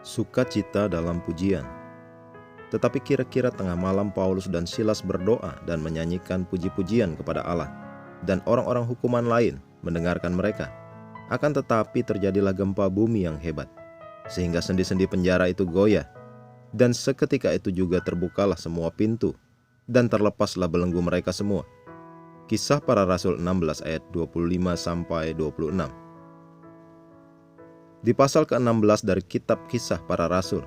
Sukacita dalam pujian. Tetapi kira-kira tengah malam Paulus dan Silas berdoa dan menyanyikan puji-pujian kepada Allah, dan orang-orang hukuman lain mendengarkan mereka. Akan tetapi terjadilah gempa bumi yang hebat, sehingga sendi-sendi penjara itu goyah, dan seketika itu juga terbukalah semua pintu, dan terlepaslah belenggu mereka semua. Kisah Para Rasul 16 ayat 25-26. Di pasal ke-16 dari kitab Kisah Para Rasul,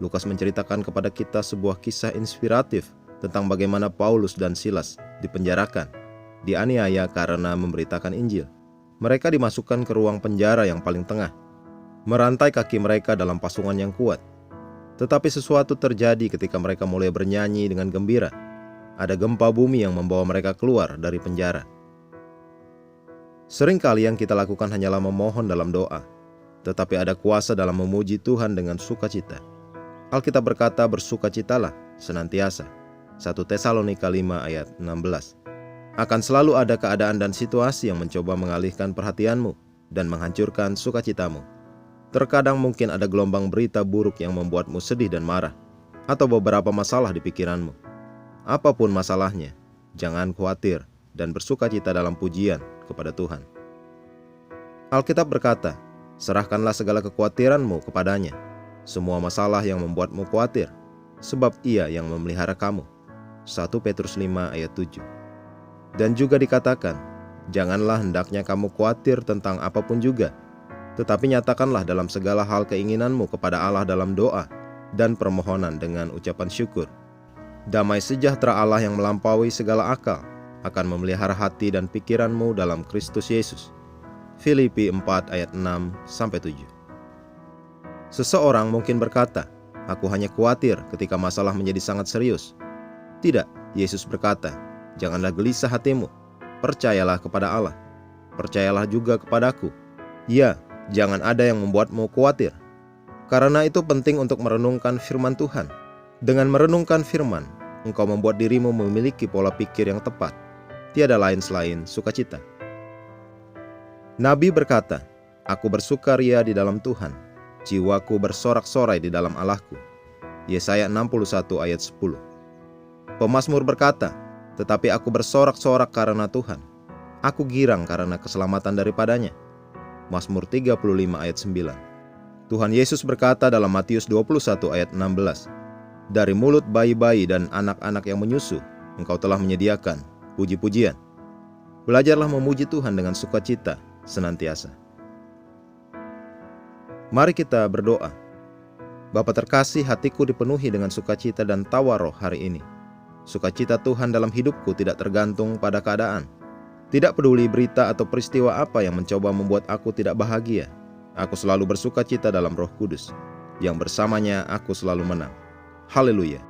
Lukas menceritakan kepada kita sebuah kisah inspiratif tentang bagaimana Paulus dan Silas dipenjarakan, dianiaya karena memberitakan Injil. Mereka dimasukkan ke ruang penjara yang paling tengah, merantai kaki mereka dalam pasungan yang kuat. Tetapi sesuatu terjadi ketika mereka mulai bernyanyi dengan gembira. Ada gempa bumi yang membawa mereka keluar dari penjara. Seringkali yang kita lakukan hanyalah memohon dalam doa, tetapi ada kuasa dalam memuji Tuhan dengan sukacita. Alkitab berkata, bersukacitalah senantiasa. 1 Tesalonika 5 ayat 16. Akan selalu ada keadaan dan situasi yang mencoba mengalihkan perhatianmu dan menghancurkan sukacitamu. Terkadang mungkin ada gelombang berita buruk yang membuatmu sedih dan marah, atau beberapa masalah di pikiranmu. Apapun masalahnya, jangan khawatir dan bersukacita dalam pujian kepada Tuhan. Alkitab berkata, serahkanlah segala kekhawatiranmu kepadanya, semua masalah yang membuatmu khawatir, sebab Ia yang memelihara kamu. 1 Petrus 5 ayat 7. Dan juga dikatakan, janganlah hendaknya kamu khawatir tentang apapun juga, tetapi nyatakanlah dalam segala hal keinginanmu kepada Allah dalam doa dan permohonan dengan ucapan syukur. Damai sejahtera Allah yang melampaui segala akal akan memelihara hati dan pikiranmu dalam Kristus Yesus. Filipi 4 ayat 6-7. Seseorang mungkin berkata, aku hanya khawatir ketika masalah menjadi sangat serius. Tidak, Yesus berkata, janganlah gelisah hatimu, percayalah kepada Allah. Percayalah juga kepadaku. Ya, jangan ada yang membuatmu khawatir. Karena itu penting untuk merenungkan firman Tuhan. Dengan merenungkan firman, engkau membuat dirimu memiliki pola pikir yang tepat. Tiada lain selain sukacita. Nabi berkata, aku bersukaria di dalam Tuhan, jiwaku bersorak-sorai di dalam Allahku. Yesaya 61 ayat 10. Pemazmur berkata, tetapi aku bersorak-sorak karena Tuhan. Aku girang karena keselamatan daripadanya. Mazmur 35 ayat 9. Tuhan Yesus berkata dalam Matius 21 ayat 16, dari mulut bayi-bayi dan anak-anak yang menyusu, engkau telah menyediakan puji-pujian. Belajarlah memuji Tuhan dengan sukacita senantiasa. Mari kita berdoa. Bapa terkasih, hatiku dipenuhi dengan sukacita dan tawa roh hari ini. Sukacita Tuhan dalam hidupku tidak tergantung pada keadaan. Tidak peduli berita atau peristiwa apa yang mencoba membuat aku tidak bahagia. Aku selalu bersukacita dalam Roh Kudus, yang bersamanya aku selalu menang. Haleluya.